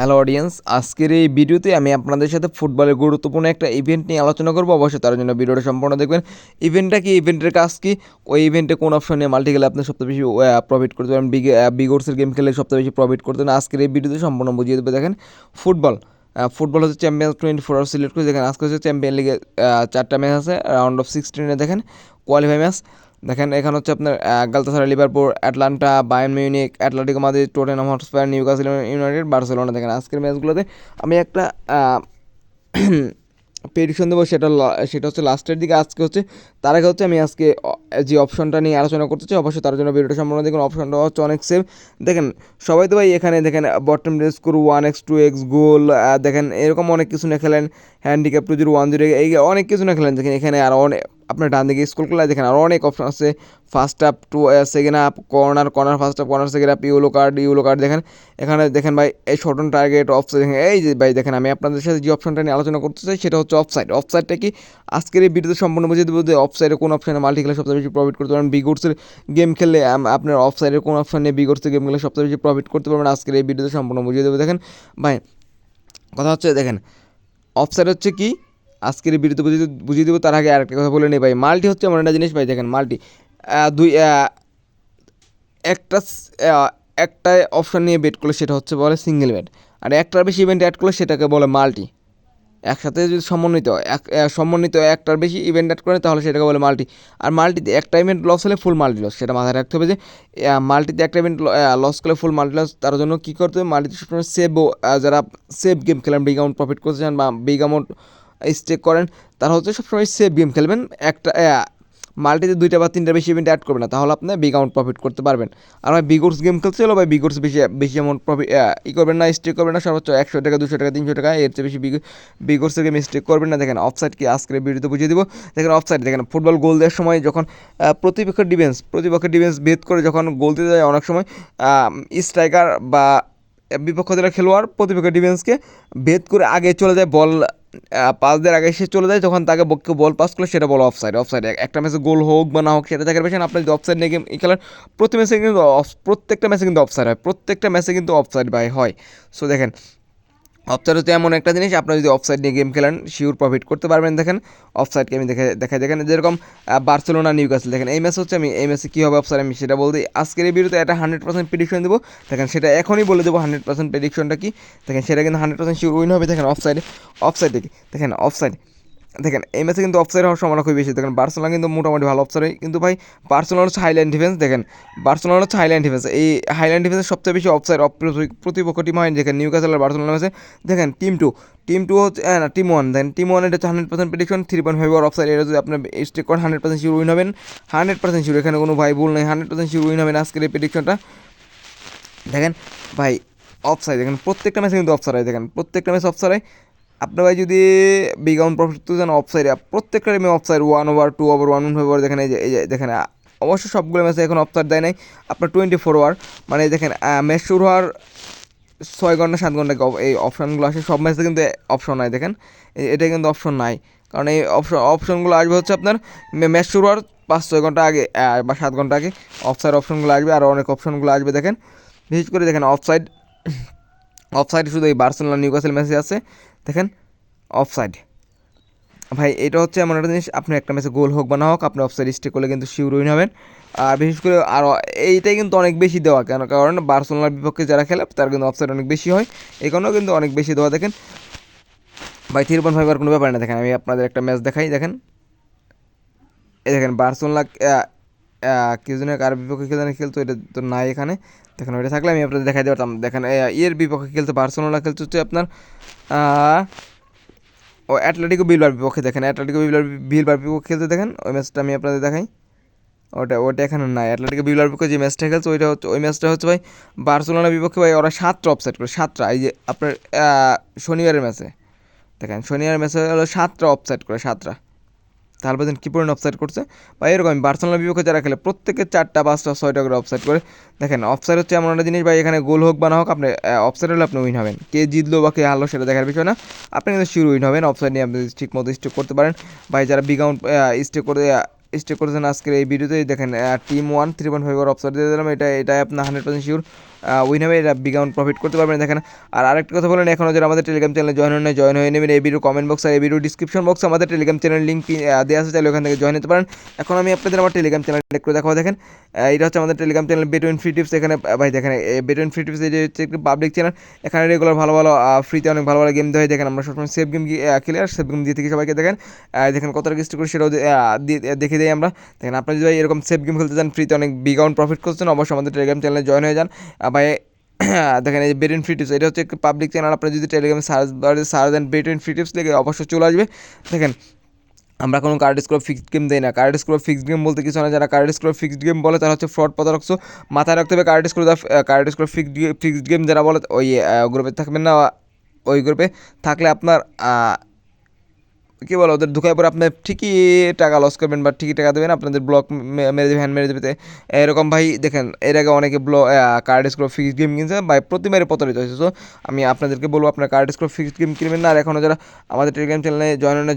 Hello audience, আজকের এই ভিডিওতে আমি আপনাদের সাথে ফুটবলের গুরুত্বপূর্ণ একটা ইভেন্ট নিয়ে আলোচনা করবো। অবশ্যই তার জন্য ভিডিওটা সম্পূর্ণ দেখবেন। ইভেন্টটা কি, ইভেন্টের কাজ কি, ওই ইভেন্টে কোন অপশন নিয়ে মাল্টি গেলে আপনি সবচেয়ে বেশি প্রফিট করতে পারেন, বিগোর্সের গেম খেলে সবচেয়ে বেশি প্রফিট করতে পারেন, আজকের এই ভিডিওতে সম্পূর্ণ বুঝিয়ে দেবে। দেখেন, ফুটবল হচ্ছে চ্যাম্পিয়ন্স 24 সিলেক্ট করে। দেখেন আজকে হচ্ছে চ্যাম্পিয়ন লিগে 4টা ম্যাচ আছে রাউন্ড অফ 16-এ। দেখেন কোয়ালিফাই ম্যাচ। দেখেন এখানে হচ্ছে আপনার Galatasaray, Liverpool, Atalanta, Bayern Munich, Atletico Madrid, Tottenham Hotspur, Newcastle United, Barcelona. দেখেন আজকের ম্যাচগুলোতে আমি একটা প্রেডিকশন দেবো, সেটা হচ্ছে লাস্টের দিকে। আজকে হচ্ছে তার আগে হচ্ছে আমি আজকে যে অপশনটা নিয়ে আলোচনা করতে চাই, অবশ্যই তার জন্য ভিডিওটা সম্পূর্ণ দেখুন। অপশনটা হচ্ছে অনেক সেভ। দেখেন সবাই তো ভাই এখানে দেখেন বটম স্কোর 1x 2x গোল, দেখেন এরকম অনেক কিছু না খেলেন, হ্যান্ডিক্যাপ 2-0 1-0, এই অনেক কিছু না খেলেন। দেখেন এখানে আরও অনেক, আপনার ডান দিকে স্কুল করলে দেখেন আরও অনেক অপশন আছে। First half to second half, corner first half, corner second half, yellow card. দেখেন এখানে দেখেন ভাই এই শর্ট অন টার্গেট, অফসাইড। দেখেন এই যে ভাই দেখেন আমি আপনাদের সাথে যে অপশনটা নিয়ে আলোচনা করতে চাই সেটা হচ্ছে অফসাইডটা কি আজকের এই ভিডিওতে সম্পূর্ণ বুঝিয়ে দেবো যে অফসাইডে কোন অপশানে মাল্টি খেলে সবচেয়ে বেশি প্রফিট করতে পারবেন। বিগোর্সের গেম খেললে আপনার অফসাইডের কোন অপশান নিয়ে বিগোর্সের গেম খেলে সবচেয়ে বেশি প্রফিট করতে পারবেন, আজকের এই ভিডিওতে সম্পূর্ণ বুঝিয়ে দেবো। দেখেন ভাই কথা হচ্ছে, দেখেন অফসাইড হচ্ছে কি আজকের এই ভিডিওতে বুঝিয়ে দেবো। তার আগে আরেকটা কথা বলে নেই ভাই, মাল্টি হচ্ছে এমন একটা জিনিস ভাই। দেখেন মাল্টি দুই একটা একটা অপশান নিয়ে বেট করলে সেটা হচ্ছে বলে সিঙ্গেল বেট, আর একটার বেশি ইভেন্ট অ্যাড করলে সেটাকে বলে মাল্টি। একসাথে যদি সমন্বিত একটার বেশি ইভেন্ট অ্যাড করে তাহলে সেটাকে বলে মাল্টি। আর মাল্টিতে একটা ইভেন্ট লস হলে ফুল মাল্টি লস, সেটা মাথায় রাখতে হবে যে মাল্টিতে একটা ইভেন্ট লস করলে ফুল মাল্টি লস। তার জন্য কী করতে হবে, মাল্টিতে সবসময় যারা সেভ গেম খেলেন, বিগ অ্যামাউন্ট প্রফিট করতে চান বা বিগ অ্যামাউন্ট স্টেক করেন, তারা হচ্ছে সবসময় সেভ গেম খেলবেন। একটা মাল্টিতে 2টা বা 3টা বেশি ইভেন্ট অ্যাড করবে না, তাহলে আপনি বিগ অ্যামাউন্ট প্রফিট করতে পারবেন। আর ভাই বিগোর্স গেম খেলতে হলো ভাই, বিগোর্স বেশি অ্যামাউন্ট প্রফিট করবেন না, স্টেক করবেন না। সর্বোচ্চ 100 টাকা, 200 টাকা, 300 টাকা, এর চেয়ে বেশি বিগোর্সের গেম স্টেক করবেন না। দেখেন অফসাইড কি আজকের ভিডিওতে বুঝিয়ে দিব। দেখেন অফসাইড, দেখেন ফুটবল গোল দেওয়ার সময় যখন প্রতিপক্ষের ডিফেন্স ভেদ করে যখন গোল দিতে যায়, অনেক সময় স্ট্রাইকার বা বিপক্ষ দলের খেলোয়াড় প্রতিপক্ষের ডিফেন্সকে ভেদ করে আগে চলে যায়, বল পাস দেওয়ার আগে সে চলে যায়, তখন তাকে বক্কে বল পাস করলে সেটা বলো অফসাইড। একটা ম্যাচে গোল হোক বা না হোক সেটা দেখার পেছনে আপনি যদি অফসাইড নিয়ে গেম খেলার প্রত্যেকটা ম্যাচে কিন্তু অফসাইড হয়, প্রত্যেকটা ম্যাচে কিন্তু অফসাইড বাই হয়। সো দেখেন অফসাইড হচ্ছে এমন একটা জিনিস, আপনারা যদি অফসাইড নিয়ে গেম খেলেন শিওর প্রফিট করতে পারবেন। দেখেন অফসাইডকে আমি দেখাই দেখেন যেরকম বার্সেলোনা নিউক্যাসল। দেখেন এই ম্যাচ হচ্ছে, আমি এই ম্যাচে কী হবে অফসাইড আমি সেটা বলতে আজকের এই ভিডিওতে একটা 100% প্রেডিকশন দেবো। দেখেন সেটা এখনই বলে দেবো 100% প্রেডিকশনটা কি। দেখেন সেটা কিন্তু 100% শিওর উইন হবে। দেখেন অফসাইডে কি, দেখেন অফসাইড, দেখেন এই ম্যাচে কিন্তু অফসাইড হওয়ার সম্ভাবনা খুবই বেশি। দেখেন বার্সেলোনা কিন্তু মোটামুটি ভালো অফসাইড হয়, কিন্তু ভাই বার্সেলোনা হচ্ছে হাইল্যান্ড ডিফেন্স। দেখেন বার্সেলোনা হচ্ছে হাইল্যান্ড ডিফেন্স, এই হাইল্যান্ড ডিফেন্সের সবচেয়ে বেশি অফসাইড প্রতিপক্ষ টিম হয়। দেখেন নিউক্যাসল আর বার্সেলোনা ম্যাচে দেখেন টিম টু হচ্ছে না টিম 1। দেখেন টিম 1 এটা হচ্ছে 100% প্রেডিকশন, 3.5 ওভার অফসাইড। এটা যদি আপনার স্টেক করেন 100% শিওর উইন হবেন, 100% শিওর, এখানে কোনো ভাই ভুল নেই, 100% শিওর উইন হবেন আজকের এই প্রেডিকশনটা। দেখেন ভাই অফসাইড, দেখেন প্রত্যেকটা ম্যাচে কিন্তু অফসাইড হয়, দেখেন প্রত্যেকটা ম্যাচ অফসাইড হয়। আপনার ভাই যদি বিগ অ্যামাউন্ট প্রফিট তো যেন অফসাইড, প্রত্যেকটা টিমে অফসাইড 1 ওভার 2 ওভার 1 ওভার। দেখেন এই যে দেখেন অবশ্য সবগুলো ম্যাচে এখন অফসাইড দেয় নাই। আপনার 24 ওভার মানে দেখেন ম্যাচ শুরু হওয়ার 6 ঘন্টা 7 ঘন্টা এই অপশানগুলো আসে, সব ম্যাচে কিন্তু অপশন নাই। দেখেন এটা কিন্তু অপশন নাই, কারণ এই অপশনগুলো আসবে হচ্ছে আপনার ম্যাচ শুরু হওয়ার 5-6 ঘন্টা আগে বা 7 ঘন্টা আগে অফসাইড অপশনগুলো আসবে, আর অনেক অপশনগুলো আসবে। দেখেন বিশেষ করে দেখেন অফসাইড শুধু এই বার্সেলোনা নিউক্যাসল ম্যাচে আছে। দেখেন অফসাইড ভাই এটা হচ্ছে এমন একটা জিনিস, আপনি একটা ম্যাচে গোল হোক বা না হোক আপনি অফসাইড স্টেক করলে কিন্তু শিওর উইন হবেন। আর বিশেষ করে আর এইটাই কিন্তু অনেক বেশি দেওয়া, কারণ বার্সেলোনার বিপক্ষে যারা খেলে তার কিন্তু অফসাইড অনেক বেশি হয়, এই কারণেও কিন্তু অনেক বেশি দেওয়া। দেখেন ভাই 3.5 আর কোনো ব্যাপার না। দেখেন আমি আপনাদের একটা ম্যাচ দেখাই। দেখেন এই দেখেন বার্সেলোনা কেউ যেন কার বিপক্ষে খেলতো, এটা তো নাই এখানে। দেখেন ওইটা থাকলে আমি আপনাদের দেখাই দিতে পারতাম। দেখেন এর বিপক্ষে খেলতে বার্সেলোনা খেলতে হচ্ছে আপনার ও অ্যাটলেটিকো বিলবার বিপক্ষে। দেখেন অ্যাটলেটিকো বিলবার বিপক্ষে খেলতে, দেখেন ওই ম্যাচটা আমি আপনাদের দেখাই। ওটা এখানে নাই, অ্যাটলেটিকো বিলবার বিপক্ষে যে ম্যাচটা খেলছে ওই ম্যাচটা হচ্ছে ভাই বার্সেলোনার বিপক্ষে। ভাই ওরা 7টা অফসাইড করে, 7টা। এই যে আপনার শনিবারের ম্যাচে, দেখেন শনিবারের ম্যাচে হলো 7টা অফসাইড করে, 7টা। তাহলে বলছেন কী পরিমাণ অফসাইড করছে বা এরকম বার্সেলোনার বিপক্ষে যারা খেলে প্রত্যেকে 4টা 5টা 6টা করে অফসাইড করে। দেখেন অফসাইড হচ্ছে এমন একটা জিনিস ভাই, এখানে গোল হোক বা না হোক আপনি অফসাইড হলে আপনি উইন হবেন, কে জিতলো বা কে হারলো সেটা দেখার বিষয় না, আপনি কিন্তু শিওর উইন হবেন অফসাইড নিয়ে আপনি ঠিক মতো স্টেক করতে পারেন। ভাই যারা বিগ অ্যামাউন্ট স্টেক করেছেন আজকের এই ভিডিওতেই দেখেন টিম 1 3.5 ওভার অফসাইড দিয়ে দিলাম, এটা আপনি 100% শিওর উইন হবে, এটা বিগ অ্যামাউন্ট প্রফিট করতে পারবেন দেখেন। আর আরেকটা কথা বলেন, এখনও যারা আমাদের টেলিগ্রাম চ্যানেলে জয়েন হয়ে নেবেন। এই ভিডিও কমেন্ট বক্স আর এই ভিডিও ডিসক্রিপশন বক্সে আমাদের টেলিগ্রাম চ্যানেল লিঙ্ক দেওয়া আছে, চাইলে ওখান থেকে জয়েন হতে পারেন। এখন আমি আপনাদের আমার টেলিগ্রাম চ্যানেল করে দেখাবো। দেখেন এটা হচ্ছে আমাদের টেলিগ্রাম চ্যানেল বেটুইন ফ্রি টিপস। এখানে ভাই দেখেন বেটুইন ফ্রি টিপস এই যে হচ্ছে একটি পাবলিক চ্যানেল, এখানে রেগুলার ভালো ভালো ফ্রিতে অনেক ভালো ভালো গেম দেওয়া হয়। দেখেন আমরা সবসময় সেফ গেম খেলে আর সেফ গেম দিয়ে থেকে সবাইকে দেখেন দেখেন কত রেজিস্টার করি সেটাও দেখে দিই আমরা। দেখেন আপনি যদি এরকম সেফ গেম খেলতে চান, ফ্রিতে অনেক বিগ অ্যামাউন্ট প্রফিট করছেন, অবশ্যই আমাদের টেলিগ্রাম চ্যানেলে জয়েন হয়ে যান ভাই। দেখেন এই বেটুইন ফ্রি টিপস এটা হচ্ছে একটি পাবলিক চ্যানেল, আপনি যদি টেলিগ্রামে সার্চ দেন বেটুইন ফ্রি টিপস লিখে অবশ্যই চলে আসবে। দেখেন আমরা কোনো কার্ড স্কোর ফিক্সড গেম দেই না। কার্ড স্কোর ফিক্সড গেম বলতে কিছু না, যারা কার্ড স্কোর ফিক্সড গেম বলে তারা হচ্ছে ফ্রড প্রতারক। সো মাথায় রাখতে হবে কার্ড স্কোর ফিক্সড গেম যারা বলে ওই গ্রুপে থাকবেন না। ওই গ্রুপে থাকলে আপনার কী বলো ওদের ধোকায় পরে আপনি ঠিকই টাকা লস করবেন বা ঠিকই টাকা দেবেন, আপনাদের ব্লক মেরে দেবে, হ্যান্ড মেরে দেবে এরকম ভাই। দেখেন এর আগে অনেকে কার্ড স্কোর ফিক্সড গেম কিনছে ভাই, প্রতিবারে প্রতারিত হয়েছে। সো আমি আপনাদেরকে বলবো আপনার কার্ড স্কোর ফিক্সড গেম কিনবেন না। আর এখনও যারা আমাদের টেলিগ্রাম চ্যানেলে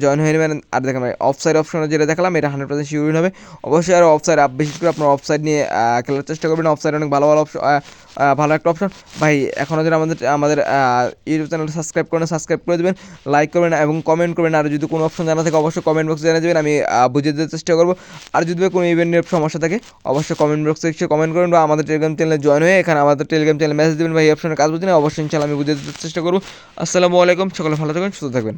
জয়েন হয়ে নেবেন। আর দেখেন ভাই অফসাইড অপশনে যেটা দেখালাম এটা 100% শিওর হবে। অবশ্যই আর অফসাইড বিশেষ করে আপনার অফসাইড নিয়ে খেলার চেষ্টা করবেন। অফসাইড অনেক ভালো ভালো অপশন, ভালো একটা অপশন ভাই। এখনও যারা আমাদের ইউটিউব চ্যানেলটা সাবস্ক্রাইব করে দেবেন, লাইক করবেন এবং কমেন্ট করবেন। আর যদি কোনো অপশন জানা থাকে অবশ্যই কমেন্ট বক্সে জানিয়ে দেবেন, আমি বুঝিয়ে দিতে চেষ্টা করবো। আর যদি কোনো ইভেন্টের সমস্যা থাকে অবশ্যই কমেন্ট বক্সে এসে কমেন্ট করবেন, বা আমাদের টেলিগ্রাম চ্যানেলে জয়েন হয়ে এখানে আমাদের টেলিগ্রাম চ্যানেলে মেসেজ দেবেন ভাই এই অপশনের কাজ বুঝি না, অবশ্যই ইনশাআল্লাহ আমি বুঝিয়ে দিতে চেষ্টা করবো। আসসালামু আলাইকুম, সকলে ভালো থাকবেন, সুস্থ থাকবেন।